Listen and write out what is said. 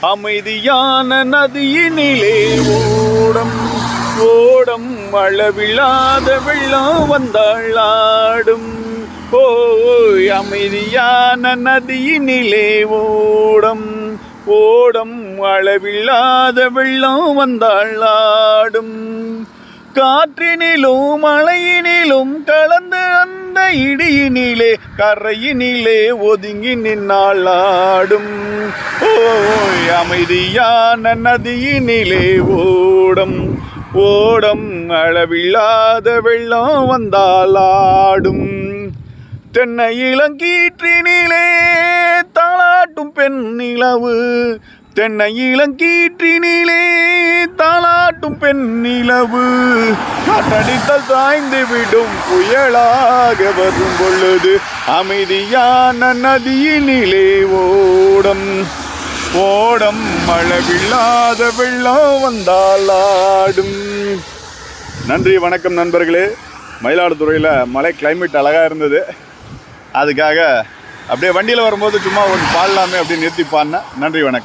அமைதியான நதியினிலே ஓடம் ஓடம் அளவில்லாத வெள்ளம் வந்தாளாடும். ஓய் அமைதியான நதியினிலே ஓடம் ஓடம் அளவில்லாத வெள்ளம் வந்தாளாடும். காற்றினிலும் மழையினிலும் கலந்து அந்த இடியினிலே கரையினிலே ஒதுங்கி நின்னாளாடும். ஓய் அமைதியான நதியினிலே ஓடம் ஓடம் அளவில்லாத வெள்ளம் வந்தாளாடும். தென்னை இளங்கீற்றினிலே தாளாட்டும் பெண் நிலவு தென்னை இளங்கீற்றினிலே தாளாட்டும் பெண் நிலவு காற்றடித்தால் சாய்ந்து விடும் புயலாக வரும் பொழுது அமைதியான நதியினிலே ஓடம் ஓடம் அளவில்லாத வெள்ளம் வந்தாளாடும். நன்றி, வணக்கம் நண்பர்களே. மயிலாடுதுறையில் மழை கிளைமேட் அழகாக இருந்தது. அதுக்காக அப்படியே வண்டியில் வரும்போது சும்மா ஒன்று பாடலாமே அப்படின்னு நிறுத்தி பாடினேன். நன்றி, வணக்கம்.